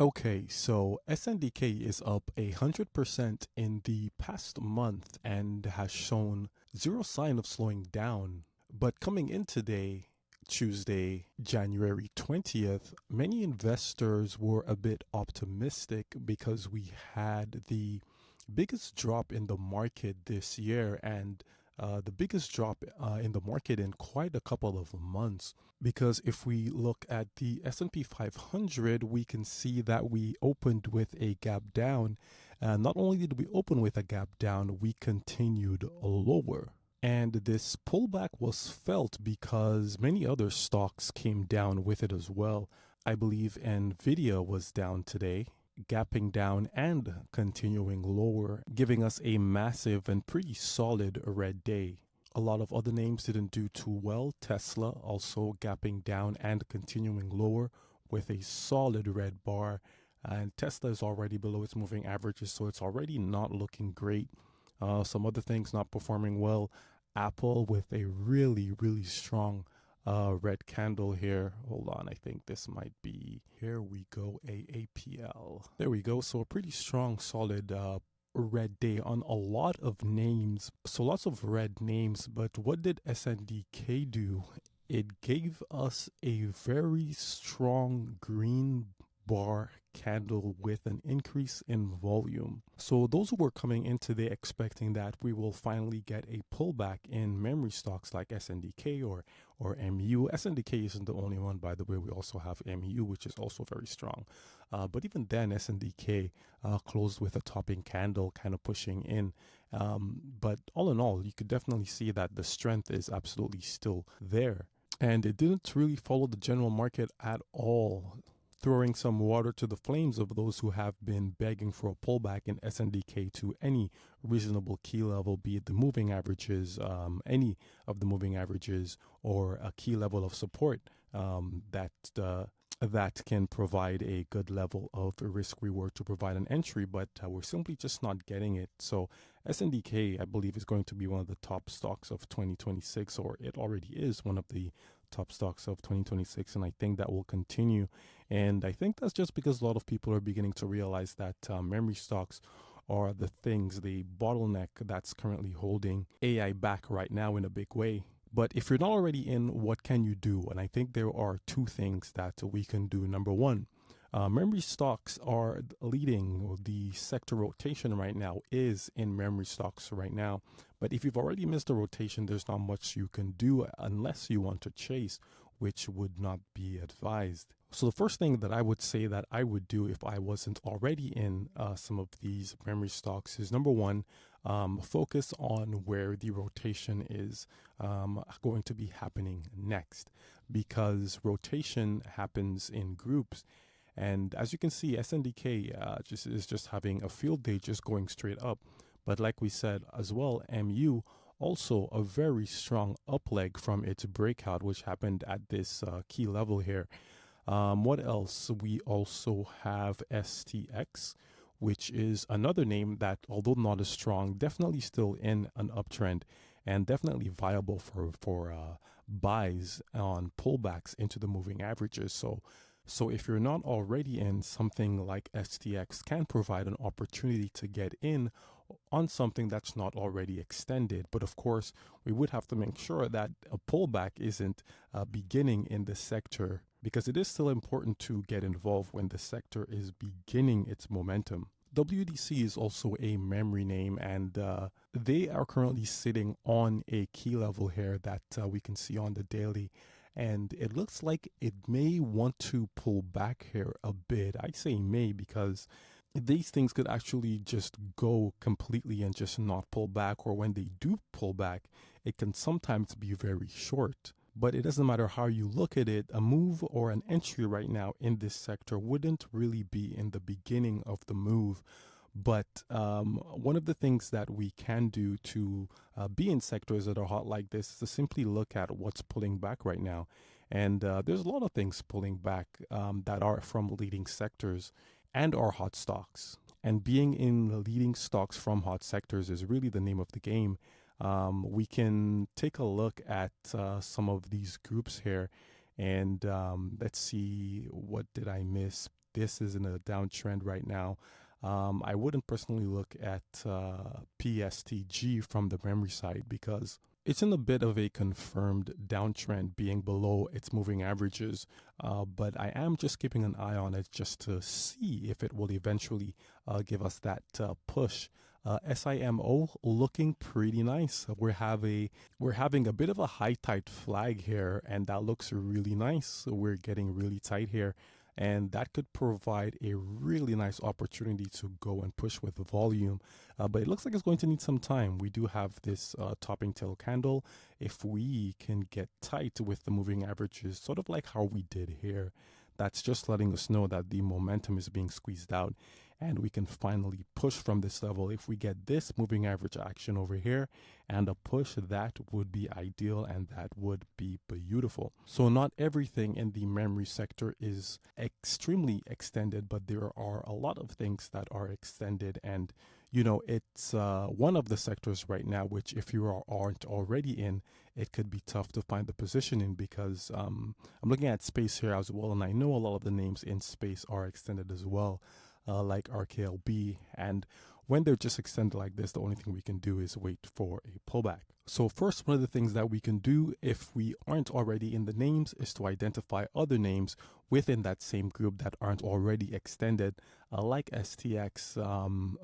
Okay, so SNDK is up 100% in the past month and has shown zero sign of slowing down. But coming in today, Tuesday, January 20th, many investors were a bit optimistic because we had the biggest drop in the market this year and the biggest drop in the market in quite a couple of months. Because if we look at the S&P 500, we can see that we opened with a gap down. And not only did we open with a gap down, we continued lower. And this pullback was felt because many other stocks came down with it as well. I believe Nvidia was down today, gapping down and continuing lower, giving us a massive and pretty solid red day. A lot of other names didn't do too well. Tesla also gapping down and continuing lower with a solid red bar. And Tesla is already below its moving averages, so it's already not looking great. Some other things not performing well. Apple with a really strong red candle here. Hold on, I think this might be, here we go, AAPL. There we go. So a pretty strong, solid red day on a lot of names. So lots of red names, but what did SNDK do? It gave us a very strong green bar candle with an increase in volume. So those who were coming in today expecting that we will finally get a pullback in memory stocks like SNDK or MU. SNDK isn't the only one, by the way. We also have MU, which is also very strong. But even then, SNDK closed with a topping candle, kind of pushing in. But all in all, you could definitely see that the strength is absolutely still there. And it didn't really follow the general market at all, throwing some water to the flames of those who have been begging for a pullback in SNDK to any reasonable key level, be it the moving averages, any of the moving averages, or a key level of support that can provide a good level of risk reward to provide an entry, but we're simply just not getting it. So SNDK, I believe, is going to be one of the top stocks of 2026, or it already is one of the top stocks of 2026, and I think that will continue. And I think that's just because a lot of people are beginning to realize that memory stocks are the things, the bottleneck that's currently holding AI back right now in a big way. But if you're not already in, what can you do? And I think there are two things that we can do. Number one, memory stocks are leading. The sector rotation right now is in memory stocks right now. But if you've already missed the rotation, there's not much you can do unless you want to chase, which would not be advised. So the first thing that I would say that I would do if I wasn't already in some of these memory stocks is, number one, focus on where the rotation is going to be happening next, because rotation happens in groups. And as you can see, SNDK is just having a field day, just going straight up. But like we said as well, MU also a very strong up leg from its breakout, which happened at this key level here. What else? We also have STX, which is another name that, although not as strong, definitely still in an uptrend and definitely viable for buys on pullbacks into the moving averages. So if you're not already in, something like STX can provide an opportunity to get in on something that's not already extended. But of course, we would have to make sure that a pullback isn't beginning in the sector, because it is still important to get involved when the sector is beginning its momentum. WDC is also a memory name, and they are currently sitting on a key level here that we can see on the daily. And it looks like it may want to pull back here a bit. I say may because these things could actually just go completely and just not pull back, or when they do pull back, it can sometimes be very short. But it doesn't matter how you look at it, a move or an entry right now in this sector wouldn't really be in the beginning of the move. But one of the things that we can do to be in sectors that are hot like this is to simply look at what's pulling back right now. And there's a lot of things pulling back that are from leading sectors and are hot stocks. And being in leading stocks from hot sectors is really the name of the game. We can take a look at some of these groups here, and let's see, what did I miss? this is in a downtrend right now. I wouldn't personally look at PSTG from the memory side because it's in a bit of a confirmed downtrend, being below its moving averages. But I am just keeping an eye on it just to see if it will eventually give us that push. SIMO looking pretty nice. We're having a bit of a high tight flag here, and that looks really nice. We're getting really tight here, and that could provide a really nice opportunity to go and push with volume. But it looks like it's going to need some time. We do have this topping tail candle. If we can get tight with the moving averages, sort of like how we did here, that's just letting us know that the momentum is being squeezed out and we can finally push from this level. If we get this moving average action over here and a push, that would be ideal and that would be beautiful. So not everything in the memory sector is extremely extended, but there are a lot of things that are extended, and you know, it's one of the sectors right now which, if you aren't already in, it could be tough to find the position in, because I'm looking at space here as well, and I know a lot of the names in space are extended as well, like RKLB. And when they're just extended like this, the only thing we can do is wait for a pullback. So first, one of the things that we can do if we aren't already in the names is to identify other names within that same group that aren't already extended, like STX,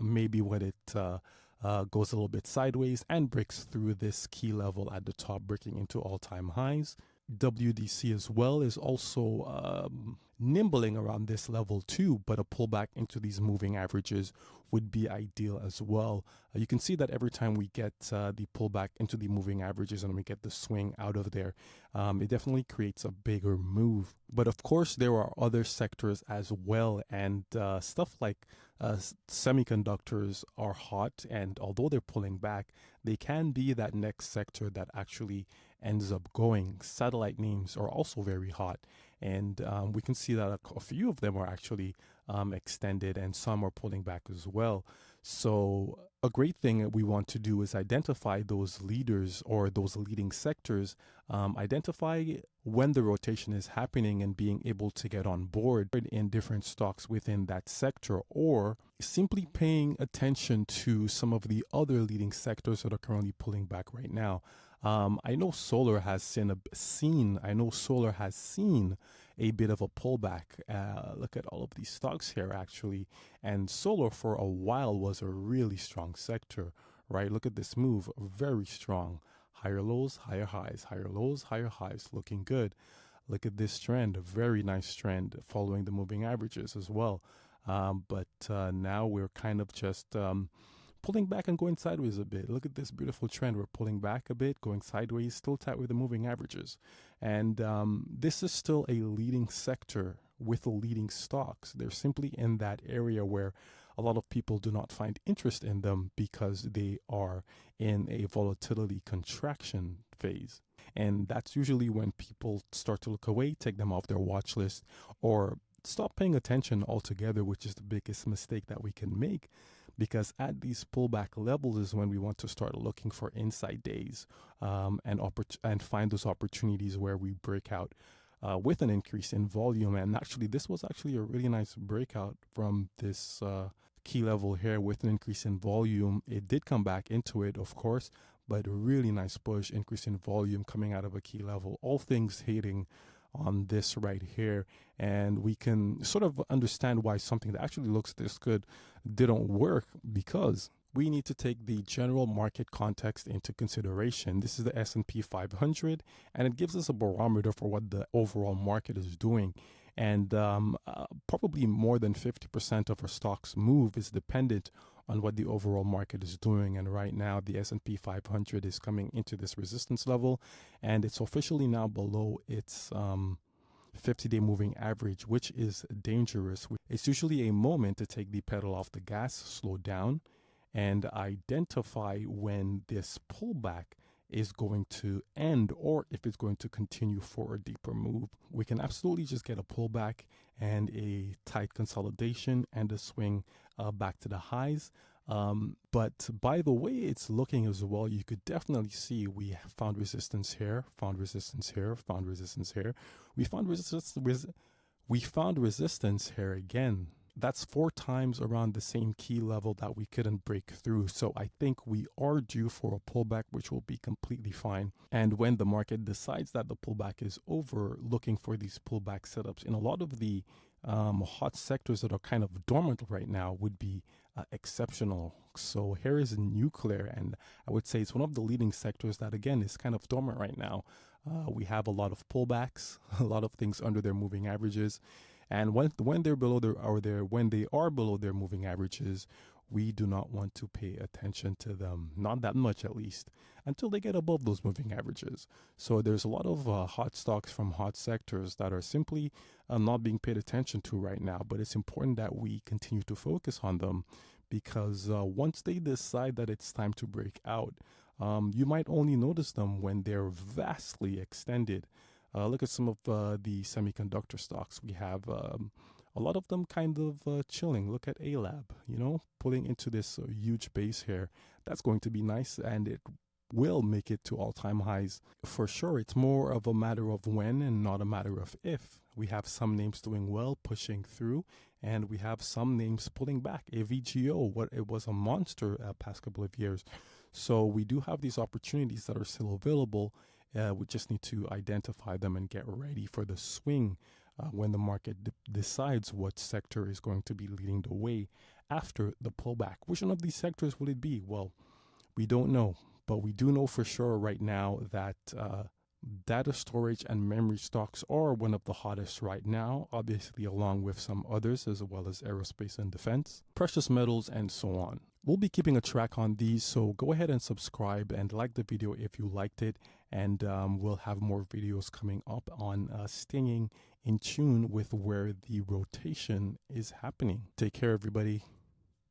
maybe when it goes a little bit sideways and breaks through this key level at the top, breaking into all-time highs. WDC as well is also nimbling around this level too, but a pullback into these moving averages would be ideal as well. You can see that every time we get the pullback into the moving averages and we get the swing out of there, it definitely creates a bigger move. But of course, there are other sectors as well, and stuff like semiconductors are hot, and although they're pulling back, they can be that next sector that actually ends up going. Satellite names are also very hot, and we can see that a few of them are actually extended and some are pulling back as well. So a great thing that we want to do is identify those leaders or those leading sectors, identify when the rotation is happening and being able to get on board in different stocks within that sector, or simply paying attention to some of the other leading sectors that are currently pulling back right now. I know solar has seen a bit of a pullback. Look at all of these stocks here actually, and solar for a while was a really strong sector, right? Look at this move, very strong. Higher lows, higher highs, higher lows, higher highs, looking good. Look at this trend, a very nice trend following the moving averages as well. But now we're kind of just pulling back and going sideways a bit. Look at this beautiful trend. We're pulling back a bit, going sideways, still tight with the moving averages. And this is still a leading sector with leading stocks. They're simply in that area where a lot of people do not find interest in them because they are in a volatility contraction phase. And that's usually when people start to look away, take them off their watch list, or stop paying attention altogether, which is the biggest mistake that we can make. Because at these pullback levels is when we want to start looking for inside days and find those opportunities where we break out with an increase in volume. And actually, this was actually a really nice breakout from this key level here with an increase in volume. It did come back into it, of course, but a really nice push, increase in volume coming out of a key level. All things hitting on this right here, and we can sort of understand why something that actually looks this good didn't work, because we need to take the general market context into consideration. This is the S&P 500, and it gives us a barometer for what the overall market is doing. And probably more than 50% of our stocks move is dependent on what the overall market is doing. And right now, the S&P 500 is coming into this resistance level, and it's officially now below its 50-day moving average, which is dangerous. It's usually a moment to take the pedal off the gas, slow down, and identify when this pullback is going to end or if it's going to continue for a deeper move. We can absolutely just get a pullback and a tight consolidation and a swing back to the highs. But by the way it's looking as well, you could definitely see we found resistance here, found resistance here, found resistance here. We found resistance We found resistance here again. That's 4 times around the same key level that we couldn't break through. So I think we are due for a pullback, which will be completely fine. And when the market decides that the pullback is over, looking for these pullback setups in a lot of the hot sectors that are kind of dormant right now would be exceptional. So here is nuclear, and I would say it's one of the leading sectors that again is kind of dormant right now. We have a lot of pullbacks, a lot of things under their moving averages, and when they're below their or they're when they are below their moving averages, we do not want to pay attention to them, not that much at least, until they get above those moving averages. So there's a lot of hot stocks from hot sectors that are simply not being paid attention to right now, but it's important that we continue to focus on them because once they decide that it's time to break out, you might only notice them when they're vastly extended. Look at some of the semiconductor stocks. We have a lot of them kind of chilling. Look at A-Lab, you know, pulling into this huge base here. That's going to be nice, and it will make it to all-time highs. For sure, it's more of a matter of when and not a matter of if. We have some names doing well, pushing through, and we have some names pulling back. AVGO, it was a monster past couple of years. So we do have these opportunities that are still available. We just need to identify them and get ready for the swing when the market decides what sector is going to be leading the way after the pullback. Which one of these sectors will it be? Well, we don't know, but we do know for sure right now that data storage and memory stocks are one of the hottest right now, obviously along with some others as well as aerospace and defense, precious metals, and so on. We'll be keeping a track on these, so go ahead and subscribe and like the video if you liked it, and we'll have more videos coming up on staying in tune with where the rotation is happening. Take care, everybody.